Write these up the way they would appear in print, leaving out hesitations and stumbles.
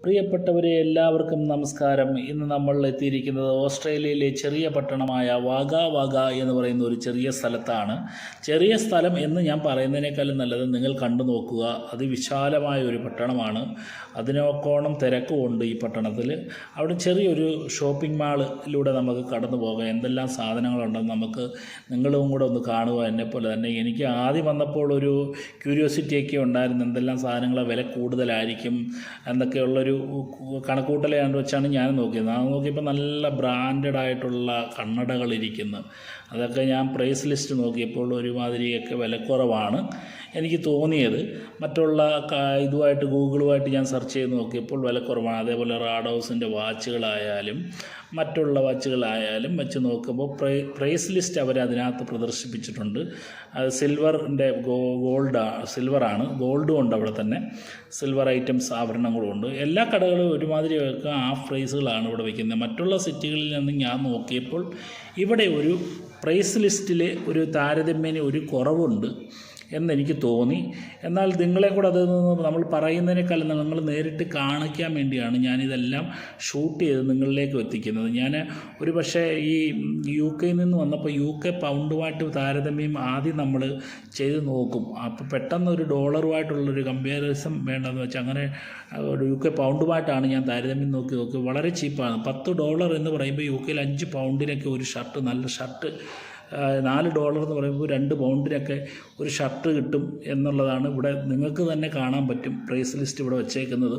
പ്രിയപ്പെട്ടവരെ എല്ലാവർക്കും നമസ്കാരം. ഇന്ന് നമ്മൾ എത്തിയിരിക്കുന്നത് ഓസ്ട്രേലിയയിലെ ചെറിയ പട്ടണമായ വാഗ വാഗ എന്ന് പറയുന്ന ഒരു ചെറിയ സ്ഥലത്താണ്. ചെറിയ സ്ഥലം എന്ന് ഞാൻ പറയുന്നതിനേക്കാളും നല്ലത് നിങ്ങൾ കണ്ടു നോക്കുക. അതിവിശാലമായ ഒരു പട്ടണമാണ്. അതിനൊക്കോണം തിരക്കുമുണ്ട് ഈ പട്ടണത്തിൽ. അവിടെ ചെറിയൊരു ഷോപ്പിംഗ് മാളിലൂടെ നമുക്ക് കടന്നു പോകാം. എന്തെല്ലാം സാധനങ്ങളുണ്ടെന്ന് നമുക്ക് നിങ്ങളും കൂടെ ഒന്ന് കാണുക. എന്നെപ്പോലെ തന്നെ എനിക്ക് ആദ്യം വന്നപ്പോൾ ഒരു ക്യൂരിയോസിറ്റിയൊക്കെ ഉണ്ടായിരുന്നു. എന്തെല്ലാം സാധനങ്ങൾ വില കൂടുതലായിരിക്കും എന്നൊക്കെയുള്ളൊരു കണക്കൂട്ടലാണ് വെച്ചാണ് ഞാൻ നോക്കിയത്. നോക്കിയപ്പോൾ നല്ല ബ്രാൻഡഡ് ആയിട്ടുള്ള കണ്ണടകളിരിക്കുന്നു. അതൊക്കെ ഞാൻ പ്രൈസ് ലിസ്റ്റ് നോക്കിയപ്പോൾ ഒരുമാതിരിയൊക്കെ വിലക്കുറവാണ് എനിക്ക് തോന്നിയത്. മറ്റുള്ള ഇതുമായിട്ട് ഗൂഗിളുമായിട്ട് ഞാൻ സെർച്ച് ചെയ്ത് നോക്കിയപ്പോൾ വിലക്കുറവാണ്. അതേപോലെ റാഡോസിൻ്റെ വാച്ചുകളായാലും മറ്റുള്ള വാച്ചുകളായാലും വെച്ച് നോക്കുമ്പോൾ പ്രൈസ് ലിസ്റ്റ് അവർ അതിനകത്ത് പ്രദർശിപ്പിച്ചിട്ടുണ്ട്. അത് സിൽവറിൻ്റെ സിൽവറാണ്, ഗോൾഡും ഉണ്ട് അവിടെ തന്നെ. സിൽവർ ഐറ്റംസ് ആഭരണങ്ങളും ഉണ്ട്. എല്ലാ കടകളും ഒരുമാതിരിയൊക്കെ ഹാഫ് പ്രൈസുകളാണ് ഇവിടെ വയ്ക്കുന്നത്. മറ്റുള്ള സിറ്റികളിൽ നിന്ന് ഞാൻ നോക്കിയപ്പോൾ ഇവിടെ ഒരു പ്രൈസ് ലിസ്റ്റിൽ ഒരു താരതമ്യേന ഒരു കുറവുണ്ട് എന്നെനിക്ക് തോന്നി. എന്നാൽ നിങ്ങളെ കൂടെ അത് നമ്മൾ പറയുന്നതിനേക്കാൾ നിങ്ങൾ നേരിട്ട് കാണിക്കാൻ വേണ്ടിയാണ് ഞാനിതെല്ലാം ഷൂട്ട് ചെയ്ത് നിങ്ങളിലേക്ക് എത്തിക്കുന്നത്. ഞാൻ ഒരു പക്ഷേ ഈ യു കെയിൽ നിന്ന് വന്നപ്പോൾ യു കെ പൗണ്ടുമായിട്ട് താരതമ്യം ആദ്യം നമ്മൾ ചെയ്ത് നോക്കും. അപ്പോൾ പെട്ടെന്ന് ഒരു ഡോളറുമായിട്ടുള്ളൊരു കമ്പാരിസൺ വേണ്ടെന്ന് വെച്ചാൽ അങ്ങനെ യു കെ പൗണ്ടുമായിട്ടാണ് ഞാൻ താരതമ്യം നോക്കി വളരെ ചീപ്പാണ്. $10 എന്ന് പറയുമ്പോൾ യു കെയിൽ £5 ഒരു ഷർട്ട്, നല്ല ഷർട്ട്, $4 എന്ന് പറയുമ്പോൾ £2 ഒരു ഷർട്ട് കിട്ടും എന്നുള്ളതാണ് ഇവിടെ നിങ്ങൾക്ക് തന്നെ കാണാൻ പറ്റും. പ്രൈസ് ലിസ്റ്റ് ഇവിടെ വെച്ചേക്കുന്നത്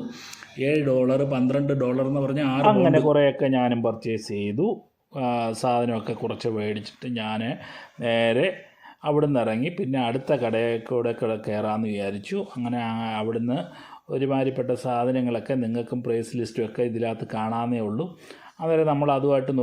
$7, $12 എന്ന് പറഞ്ഞാൽ £6. അങ്ങനെ കുറേയൊക്കെ ഞാനും പർച്ചേസ് ചെയ്തു. സാധനമൊക്കെ കുറച്ച് മേടിച്ചിട്ട് ഞാൻ നേരെ അവിടുന്ന് ഇറങ്ങി പിന്നെ അടുത്ത കടയിൽ കയറാമെന്ന് വിചാരിച്ചു. അങ്ങനെ അവിടുന്ന് ഒരുമാതിരിപ്പെട്ട സാധനങ്ങളൊക്കെ നിങ്ങൾക്കും പ്രൈസ് ലിസ്റ്റുമൊക്കെ ഇതിനകത്ത് കാണാനേ ഉള്ളൂ. അന്നേരം നമ്മൾ അതുമായിട്ട്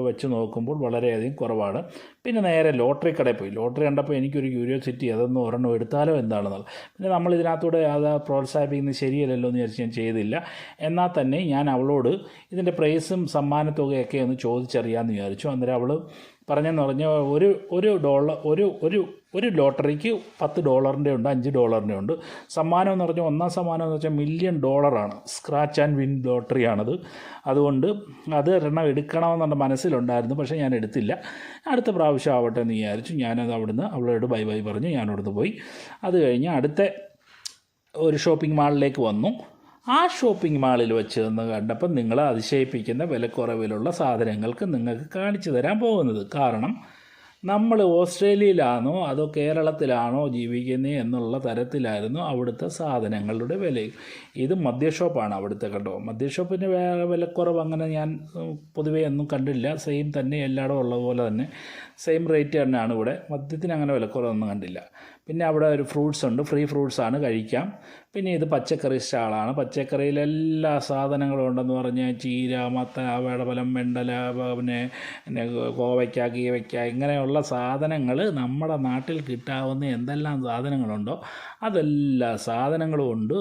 വെച്ച് നോക്കുമ്പോൾ വളരെയധികം കുറവാണ്. പിന്നെ നേരെ ലോട്ടറി കടയിൽ പോയി. ലോട്ടറി കണ്ടപ്പോൾ എനിക്കൊരു ക്യൂരിയോസിറ്റി, അതൊന്ന് ഒരെണ്ണം എടുത്താലോ എന്താണെന്നുള്ളത്. പിന്നെ നമ്മൾ ഇതിനകത്തൂടെ അത് പ്രോത്സാഹിപ്പിക്കുന്നത് ശരിയല്ലല്ലോ എന്ന് വിചാരിച്ച് ഞാൻ ചെയ്തില്ല. എന്നാൽ തന്നെ ഞാൻ അവളോട് ഇതിൻ്റെ പ്രൈസും സമ്മാനത്തുകയൊക്കെ ഒന്ന് ചോദിച്ചറിയാമെന്ന് വിചാരിച്ചു. അന്നേരം അവൾ പറഞ്ഞെന്ന് പറഞ്ഞാൽ ഒരു ലോട്ടറിക്ക് $10 ഉണ്ട്, $5 ഉണ്ട്. സമ്മാനം എന്ന് പറഞ്ഞാൽ ഒന്നാം സമ്മാനം എന്ന് വെച്ചാൽ $1 മില്യൺ സ്ക്രാച്ച് ആൻഡ് വിൻ ലോട്ടറിയാണത്. അതുകൊണ്ട് അത് ഒരെണ്ണം എടുക്കണമെന്നുള്ള മനസ്സിലുണ്ടായിരുന്നു. പക്ഷേ ഞാൻ എടുത്തില്ല. അടുത്ത പ്രാവശ്യം ആവട്ടെ എന്ന് വിചാരിച്ചു. ഞാനത് അവളോട് ബൈ ബൈ പറഞ്ഞ് ഞാനവിടുന്ന് പോയി. അത് കഴിഞ്ഞ് അടുത്ത ഒരു ഷോപ്പിംഗ് മാളിലേക്ക് വന്നു. ആ ഷോപ്പിംഗ് മാളിൽ വെച്ച് നിന്ന് കണ്ടപ്പോൾ നിങ്ങളെ അതിശയിപ്പിക്കുന്ന വിലക്കുറവിലുള്ള സാധനങ്ങൾക്ക് നിങ്ങൾക്ക് കാണിച്ചു തരാൻ പോകുന്നത്. കാരണം നമ്മൾ ഓസ്ട്രേലിയയിലാണോ അതോ കേരളത്തിലാണോ ജീവിക്കുന്നത് എന്നുള്ള തരത്തിലായിരുന്നു അവിടുത്തെ സാധനങ്ങളുടെ വില. ഇത് മദ്യഷോപ്പാണ് അവിടുത്തെ. കണ്ടോ, മദ്യഷോപ്പിൻ്റെ വിലക്കുറവ് അങ്ങനെ ഞാൻ പൊതുവേ ഒന്നും കണ്ടില്ല. സെയിം തന്നെ എല്ലായിടും ഉള്ള പോലെ തന്നെ സെയിം റേറ്റ് തന്നെയാണ് ഇവിടെ. മദ്യത്തിന് അങ്ങനെ വിലക്കുറവൊന്നും കണ്ടില്ല. പിന്നെ അവിടെ ഒരു ഫ്രൂട്ട്സ് ഉണ്ട്, ഫ്രീ ഫ്രൂട്ട്സാണ്, കഴിക്കാം. പിന്നെ ഇത് പച്ചക്കറി സ്റ്റാളാണ്. പച്ചക്കറിയിൽ എല്ലാ സാധനങ്ങളും ഉണ്ടെന്ന് പറഞ്ഞാൽ ചീര, മത്തൻ, വേടഫലം, വെണ്ടല, പിന്നെ കോവയ്ക്ക, കീവയ്ക്ക, ഇങ്ങനെയുള്ള സാധനങ്ങൾ നമ്മുടെ നാട്ടിൽ കിട്ടാവുന്ന എന്തെല്ലാം സാധനങ്ങളുണ്ടോ അതെല്ലാ സാധനങ്ങളും ഉണ്ട്.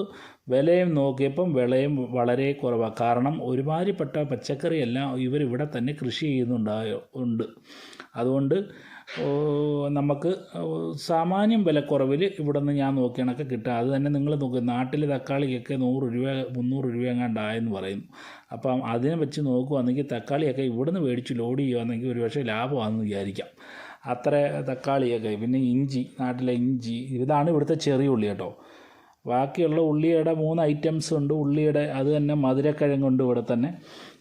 വിലയും നോക്കിയപ്പം വിലയും വളരെ കുറവാണ്. കാരണം ഒരുമാതിരിപ്പെട്ട പച്ചക്കറിയെല്ലാം ഇവരിവിടെ തന്നെ കൃഷി ചെയ്യുന്നുണ്ട്. അതുകൊണ്ട് നമുക്ക് സാമാന്യം വിലക്കുറവിൽ ഇവിടെ നിന്ന് ഞാൻ നോക്കിയണൊക്കെ കിട്ടുക. അത് തന്നെ നിങ്ങൾ നോക്കുക, നാട്ടിൽ തക്കാളിക്കൊക്കെ $100, $300 എങ്ങാണ്ടായെന്ന് പറയുന്നു. അപ്പം അതിനെ വെച്ച് നോക്കുകയാണെങ്കിൽ തക്കാളിയൊക്കെ ഇവിടുന്ന് മേടിച്ച് ലോഡ് ചെയ്യുകയാണെങ്കിൽ ഒരുപക്ഷെ ലാഭമാണെന്ന് വിചാരിക്കാം. അത്ര തക്കാളിയൊക്കെ. പിന്നെ ഇഞ്ചി, നാട്ടിലെ ഇഞ്ചി, ഇതാണ് ഇവിടുത്തെ ചെറിയ ഉള്ളി കേട്ടോ. ബാക്കിയുള്ള ഉള്ളിയുടെ 3 ഐറ്റംസ് ഉണ്ട്. ഉള്ളിയുടെ അത് തന്നെ മധുരക്കിഴങ്ങുണ്ട് ഇവിടെ തന്നെ.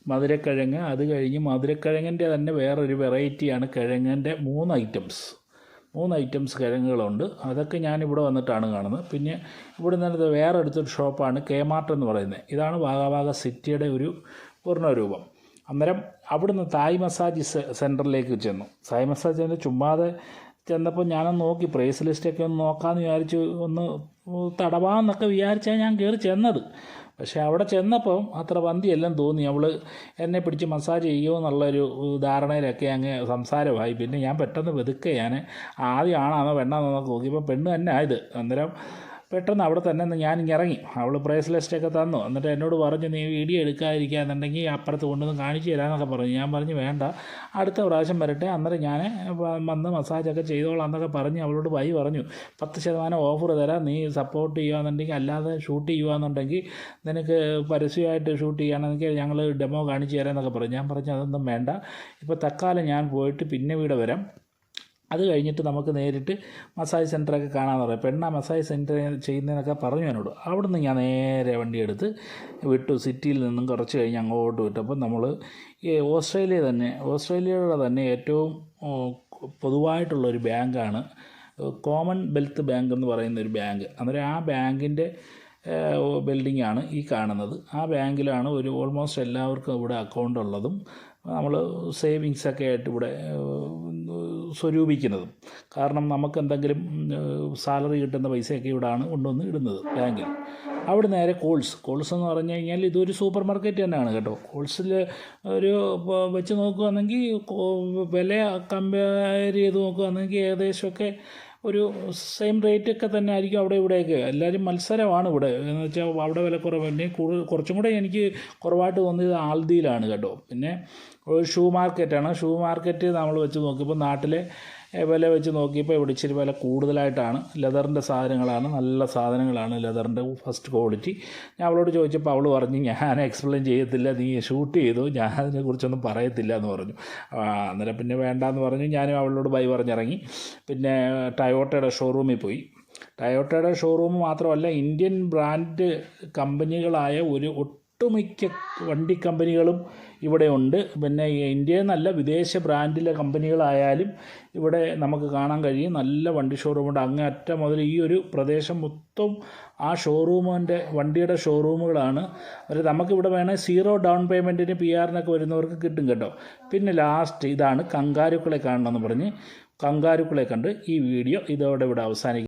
മധുരക്കിഴങ്ങ്, അത് കഴിഞ്ഞ് മധുരക്കിഴങ്ങിൻ്റെ തന്നെ വേറൊരു വെറൈറ്റിയാണ് കിഴങ്ങിൻ്റെ 3 ഐറ്റംസ് കിഴങ്ങുകളുണ്ട്. അതൊക്കെ ഞാനിവിടെ വന്നിട്ടാണ് കാണുന്നത്. പിന്നെ ഇവിടെ നിന്ന് വേറെ അടുത്തൊരു ഷോപ്പാണ് കേമാർട്ട് എന്ന് പറയുന്നത്. ഇതാണ് വാഗാവാഗ സിറ്റിയുടെ ഒരു പൂർണ്ണരൂപം. അന്നേരം അവിടുന്ന് തായ് മസാജ് സെൻറ്ററിലേക്ക് ചെന്നു. തായ് മസാജ് സെൻറ്റർ ചുമ്മാതെ ചെന്നപ്പോൾ ഞാനൊന്ന് നോക്കി, പ്രൈസ് ലിസ്റ്റൊക്കെ ഒന്ന് നോക്കാമെന്ന് വിചാരിച്ചു, ഒന്ന് തടവാന്നൊക്കെ വിചാരിച്ചാണ് ഞാൻ കയറി ചെന്നത്. പക്ഷേ അവിടെ ചെന്നപ്പം അത്ര പന്തിയെല്ലാം തോന്നി. അവൾ എന്നെ പിടിച്ച് മസാജ് ചെയ്യുമെന്നുള്ളൊരു ധാരണയിലൊക്കെ അങ്ങ് സംസാരമായി. പിന്നെ ഞാൻ പെട്ടെന്ന് വെതുക്കെ ഞാൻ ആദ്യം ആണാണോ പെണ്ണാണോ നോക്കിയപ്പോൾ പെണ്ണ് തന്നെ ആയത്. അന്നേരം പെട്ടെന്ന് അവിടെ തന്നെ ഞാനിങ്ങ് ഇറങ്ങി. അവൾ പ്രൈസ് ലിസ്റ്റൊക്കെ തന്നു. എന്നിട്ട് എന്നോട് പറഞ്ഞു, നീ വീഡിയോ എടുക്കാതിരിക്കുകയെന്നുണ്ടെങ്കിൽ അപ്പുറത്ത് കൊണ്ടുവന്ന് കാണിച്ചു തരാമെന്നൊക്കെ പറഞ്ഞു. ഞാൻ പറഞ്ഞു വേണ്ട, അടുത്ത പ്രാവശ്യം വരട്ടെ, അന്നേരം ഞാൻ വന്ന് മസാജൊക്കെ ചെയ്തോളാം എന്നൊക്കെ പറഞ്ഞ് അവളോട് ബൈ പറഞ്ഞു. 10% ഓഫർ തരാം, നീ സപ്പോർട്ട് ചെയ്യുകയെന്നുണ്ടെങ്കിൽ, അല്ലാതെ ഷൂട്ട് ചെയ്യുകയെന്നുണ്ടെങ്കിൽ, നിനക്ക് പരസ്യമായിട്ട് ഷൂട്ട് ചെയ്യുകയാണെങ്കിൽ ഞങ്ങൾ ഡെമോ കാണിച്ചു തരാമെന്നൊക്കെ പറഞ്ഞു. ഞാൻ പറഞ്ഞു അതൊന്നും വേണ്ട, ഇപ്പോൾ തൽക്കാലം ഞാൻ പോയിട്ട് പിന്നെ ഇവിടെ വരാം, അത് കഴിഞ്ഞിട്ട് നമുക്ക് നേരിട്ട് മസാജ് സെൻറ്ററൊക്കെ കാണാമെന്ന് പറയാം. പെണ്ണ മസാജ് സെൻറ്റർ ചെയ്യുന്നതെന്നൊക്കെ പറഞ്ഞു എന്നോട്. അവിടുന്ന് ഞാൻ നേരെ വണ്ടി എടുത്ത് വിട്ടു. സിറ്റിയിൽ നിന്നും കുറച്ച് കഴിഞ്ഞ് അങ്ങോട്ട് വിട്ടു. അപ്പം നമ്മൾ ഈ ഓസ്ട്രേലിയയുടെ തന്നെ ഏറ്റവും പൊതുവായിട്ടുള്ളൊരു ബാങ്കാണ് കോമൺ വെൽത്ത് ബാങ്ക് എന്ന് പറയുന്നൊരു ബാങ്ക്. അന്നേരം ആ ബാങ്കിൻ്റെ ബിൽഡിങ്ങാണ് ഈ കാണുന്നത്. ആ ബാങ്കിലാണ് ഓൾമോസ്റ്റ് എല്ലാവർക്കും ഇവിടെ അക്കൗണ്ട് ഉള്ളതും നമ്മൾ സേവിങ്സൊക്കെ ആയിട്ട് ഇവിടെ സ്വരൂപിക്കുന്നതും. കാരണം നമുക്ക് എന്തെങ്കിലും സാലറി കിട്ടുന്ന പൈസയൊക്കെ ഇവിടെയാണ് കൊണ്ടുവന്ന് ഇടുന്നത് ബാങ്കിൽ. അവിടെ നേരെ കോൾസ് എന്ന് പറഞ്ഞു കഴിഞ്ഞാൽ ഇതൊരു സൂപ്പർ മാർക്കറ്റ് തന്നെയാണ് കേട്ടോ. കോൾസിൽ ഒരു വെച്ച് നോക്കുകയാണെങ്കിൽ വില കമ്പയർ ചെയ്ത് നോക്കുകയാണെങ്കിൽ ഏകദേശമൊക്കെ ഒരു സെയിം റേറ്റൊക്കെ തന്നെ ആയിരിക്കും അവിടെ ഇവിടെയൊക്കെ. എല്ലാവരും മത്സരമാണ് ഇവിടെ എന്ന് വെച്ചാൽ അവിടെ വില കുറവ്. പിന്നെ കുറച്ചും കൂടെ എനിക്ക് കുറവായിട്ട് തോന്നിയത് ആൽദിയിലാണ് കേട്ടോ. പിന്നെ ഷൂ മാർക്കറ്റ് നമ്മൾ വെച്ച് നോക്കിയപ്പോൾ നാട്ടിലെ വില വെച്ച് നോക്കിയപ്പോൾ ഇവിടെ ഇച്ചിരി വില കൂടുതലായിട്ടാണ്. ലെതറിൻ്റെ സാധനങ്ങളാണ്, നല്ല സാധനങ്ങളാണ്, ലെതറിൻ്റെ ഫസ്റ്റ് ക്വാളിറ്റി. ഞാൻ അവളോട് ചോദിച്ചപ്പോൾ അവൾ പറഞ്ഞു ഞാൻ എക്സ്പ്ലെയിൻ ചെയ്യത്തില്ല, നീ ഷൂട്ട് ചെയ്തു, ഞാൻ അതിനെക്കുറിച്ചൊന്നും പറയത്തില്ല എന്ന് പറഞ്ഞു. അന്നേരം പിന്നെ വേണ്ടാന്ന് പറഞ്ഞു. ഞാനും അവളോട് ബൈ പറഞ്ഞിറങ്ങി. പിന്നെ ടയോട്ടയുടെ ഷോറൂമിൽ പോയി. ടയോട്ടയുടെ ഷോറൂം മാത്രമല്ല, ഇന്ത്യൻ ബ്രാൻഡ് കമ്പനികളായ ഒട്ടുമിക്ക വണ്ടി കമ്പനികളും ഇവിടെ ഉണ്ട്. പിന്നെ ഇന്ത്യയിൽ നിന്നല്ല, വിദേശ ബ്രാൻഡിലെ കമ്പനികളായാലും ഇവിടെ നമുക്ക് കാണാൻ കഴിയും. നല്ല വണ്ടി ഷോറൂമുണ്ട്. അങ്ങേ അറ്റം മുതൽ ഈ ഒരു പ്രദേശം മൊത്തം ആ വണ്ടിയുടെ ഷോറൂമുകളാണ്. അവർ നമുക്കിവിടെ വേണേൽ 0 ഡൗൺ പേയ്മെൻറ്റിന് PR-നൊക്കെ വരുന്നവർക്ക് കിട്ടും കേട്ടോ. പിന്നെ ലാസ്റ്റ് ഇതാണ് കങ്കാരുക്കളെ കാണണമെന്ന് പറഞ്ഞ് കങ്കാരുക്കളെ കണ്ട് ഈ വീഡിയോ ഇതോടെ ഇവിടെ അവസാനിക്കും.